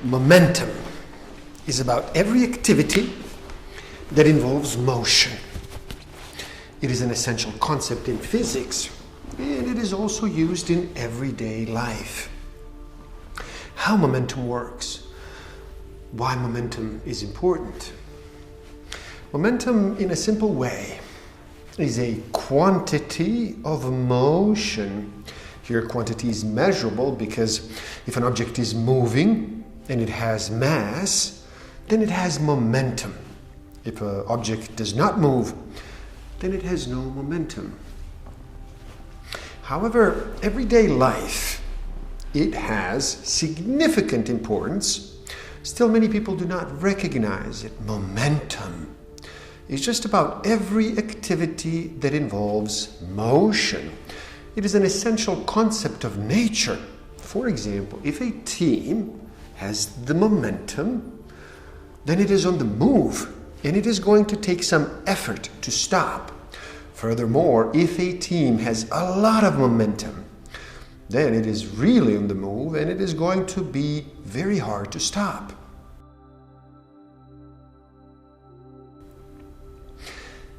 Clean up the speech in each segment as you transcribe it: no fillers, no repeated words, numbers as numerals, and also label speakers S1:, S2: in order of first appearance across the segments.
S1: Momentum is about every activity that involves motion. It is an essential concept in physics, and it is also used in everyday life. How momentum works, why momentum is important. Momentum, in a simple way, is a quantity of motion. Here, quantity is measurable because if an object is moving and it has mass, then it has momentum. If an object does not move, then it has no momentum. However, everyday life, it has significant importance. Still, many people do not recognize it. Momentum is just about every activity that involves motion. It is an essential concept of nature. For example, if a team has the momentum, then it is on the move, and it is going to take some effort to stop. Furthermore, if a team has a lot of momentum, then it is really on the move, and it is going to be very hard to stop.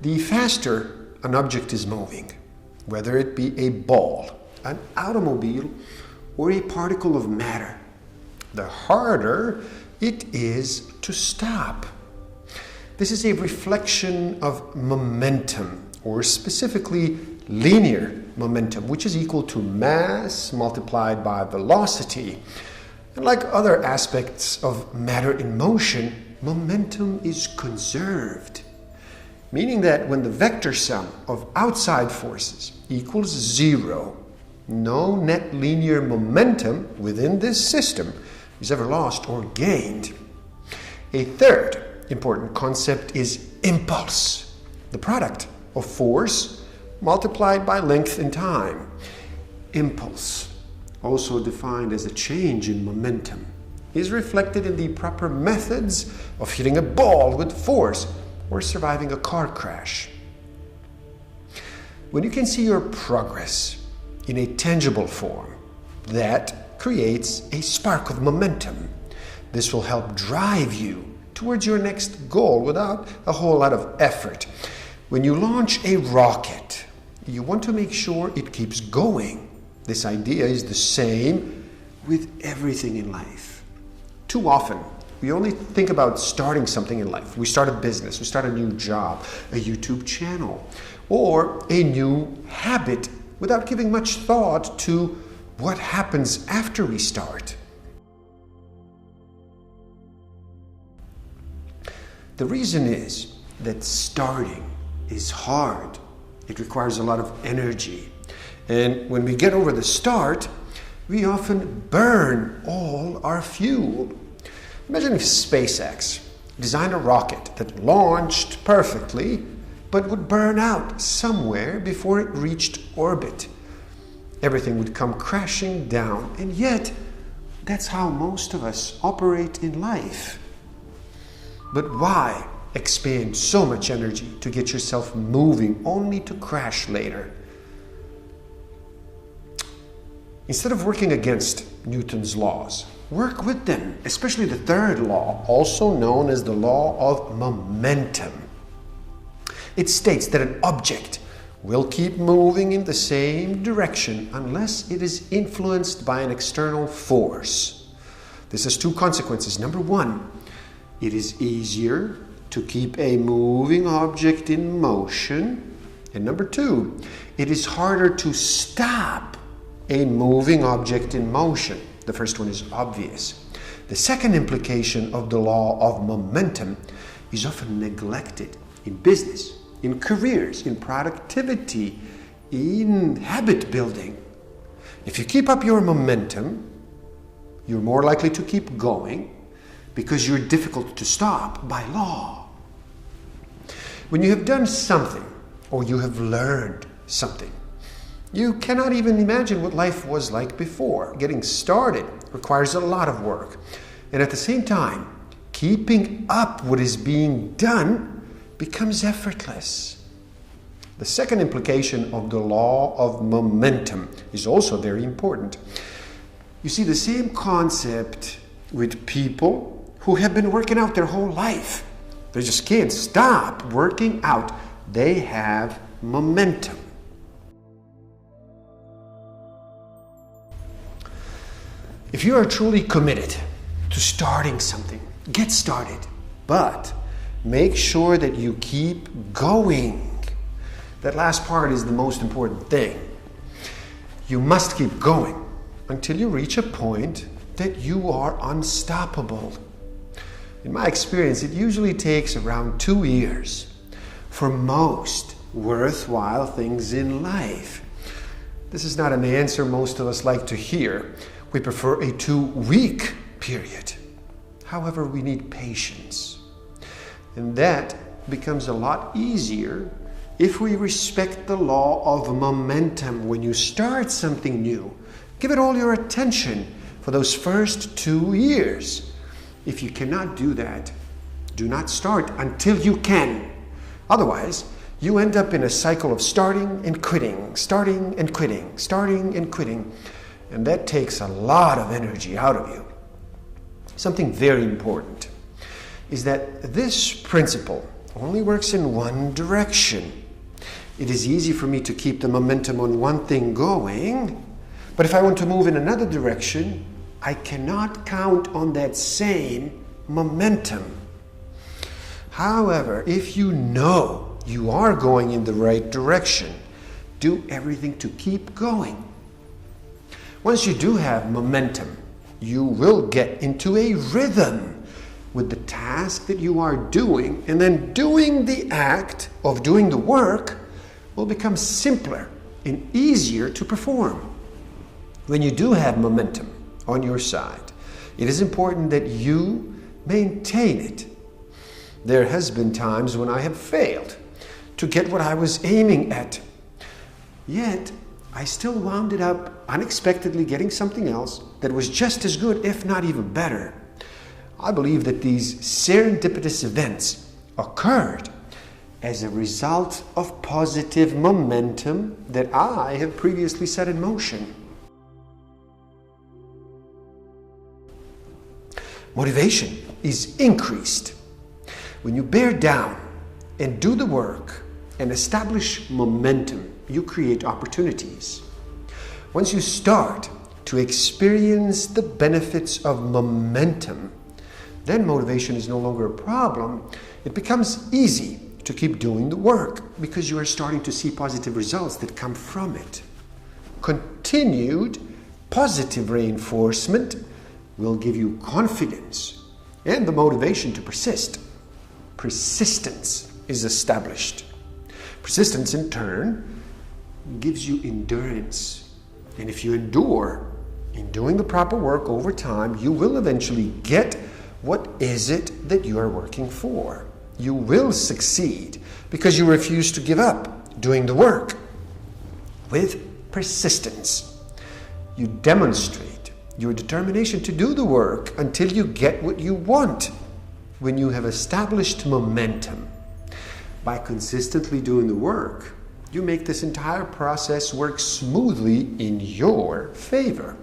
S1: The faster an object is moving, whether it be a ball, an automobile, or a particle of matter, the harder it is to stop. This is a reflection of momentum, or specifically linear momentum, which is equal to mass multiplied by velocity. And like other aspects of matter in motion, momentum is conserved, meaning that when the vector sum of outside forces equals 0, no net linear momentum within this system is ever lost or gained. A third important concept is impulse, the product of force multiplied by length in time. Impulse, also defined as a change in momentum, is reflected in the proper methods of hitting a ball with force or surviving a car crash. When you can see your progress in a tangible form, that creates a spark of momentum. This will help drive you towards your next goal without a whole lot of effort. When you launch a rocket, you want to make sure it keeps going. This idea is the same with everything in life. Too often, we only think about starting something in life. We start a business, we start a new job, a YouTube channel, or a new habit without giving much thought to what happens after we start. The reason is that starting is hard. It requires a lot of energy. And when we get over the start, we often burn all our fuel. Imagine if SpaceX designed a rocket that launched perfectly, but would burn out somewhere before it reached orbit. Everything would come crashing down, and yet that's how most of us operate in life. But why expend so much energy to get yourself moving only to crash later? Instead of working against Newton's laws, work with them, especially the third law, also known as the law of momentum. It states that an object will keep moving in the same direction unless it is influenced by an external force. This has two consequences. Number one, it is easier to keep a moving object in motion. And number two, it is harder to stop a moving object in motion. The first one is obvious. The second implication of the law of momentum is often neglected in business, in careers, in productivity, in habit building. If you keep up your momentum, you're more likely to keep going because you're difficult to stop by law. When you have done something or you have learned something, you cannot even imagine what life was like before. Getting started requires a lot of work. And at the same time, keeping up what is being done becomes effortless. The second implication of the law of momentum is also very important. You see, the same concept with people who have been working out their whole life. They just can't stop working out. They have momentum. If you are truly committed to starting something, get started, but make sure that you keep going. That last part is the most important thing. You must keep going until you reach a point that you are unstoppable. In my experience, it usually takes around 2 years for most worthwhile things in life. This is not an answer most of us like to hear. We prefer a 2-week period. However, we need patience. And that becomes a lot easier if we respect the law of momentum. When you start something new, give it all your attention for those first 2 years. If you cannot do that, do not start until you can. Otherwise, you end up in a cycle of starting and quitting, starting and quitting, starting and quitting. And that takes a lot of energy out of you. Something very important is that this principle only works in one direction. It is easy for me to keep the momentum on one thing going, but if I want to move in another direction, I cannot count on that same momentum. However, if you know you are going in the right direction, do everything to keep going. Once you do have momentum, you will get into a rhythm with the task that you are doing, and then doing the act of doing the work will become simpler and easier to perform. When you do have momentum on your side, it is important that you maintain it. There has been times when I have failed to get what I was aiming at, yet I still wound up unexpectedly getting something else that was just as good, if not even better. I believe that these serendipitous events occurred as a result of positive momentum that I have previously set in motion. Motivation is increased when you bear down and do the work and establish momentum. You create opportunities. Once you start to experience the benefits of momentum, then motivation is no longer a problem. It becomes easy to keep doing the work because you are starting to see positive results that come from it. Continued positive reinforcement will give you confidence and the motivation to persist. Persistence is established. Persistence, in turn, gives you endurance. And if you endure in doing the proper work over time, you will eventually get what is it that you are working for. You will succeed because you refuse to give up doing the work. With persistence, you demonstrate your determination to do the work until you get what you want. When you have established momentum, by consistently doing the work, you make this entire process work smoothly in your favor.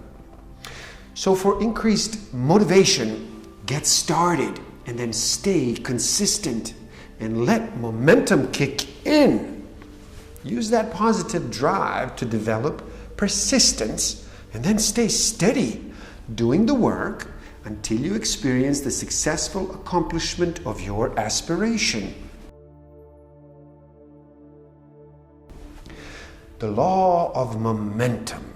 S1: So for increased motivation, get started and then stay consistent and let momentum kick in. Use that positive drive to develop persistence and then stay steady doing the work until you experience the successful accomplishment of your aspiration. The law of momentum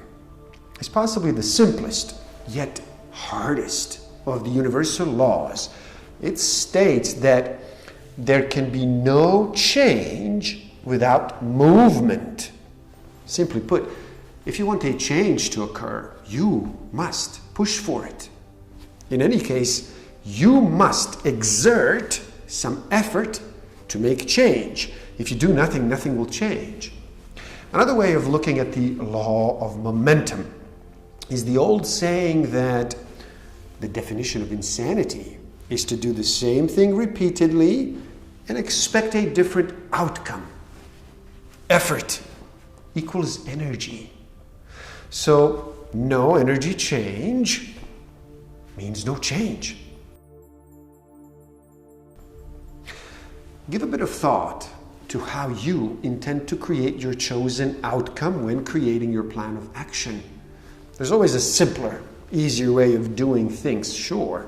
S1: is possibly the simplest, yet hardest of the universal laws. It states that there can be no change without movement. Simply put, if you want a change to occur, you must push for it. In any case, you must exert some effort to make change. If you do nothing, nothing will change. Another way of looking at the law of momentum is the old saying that the definition of insanity is to do the same thing repeatedly and expect a different outcome. Effort equals energy. So no energy change, means no change. Give a bit of thought to how you intend to create your chosen outcome when creating your plan of action. There's always a simpler, easier way of doing things, sure.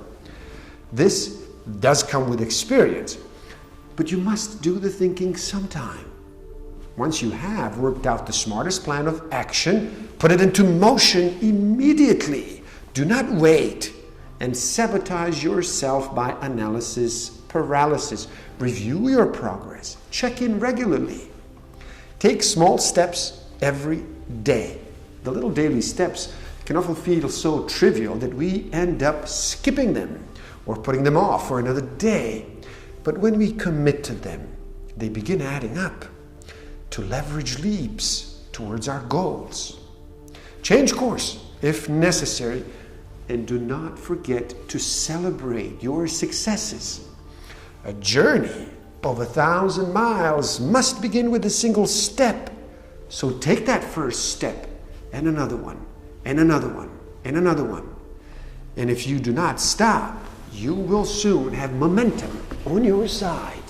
S1: This does come with experience, but you must do the thinking sometime. Once you have worked out the smartest plan of action, put it into motion immediately. Do not wait and sabotage yourself by analysis paralysis. Review your progress. Check in regularly. Take small steps every day. The little daily steps can often feel so trivial that we end up skipping them or putting them off for another day. But when we commit to them, they begin adding up to leverage leaps towards our goals. Change course if necessary, and do not forget to celebrate your successes. A journey of 1,000 miles must begin with a single step. So take that first step, and another one, and another one, and another one. And if you do not stop, you will soon have momentum on your side.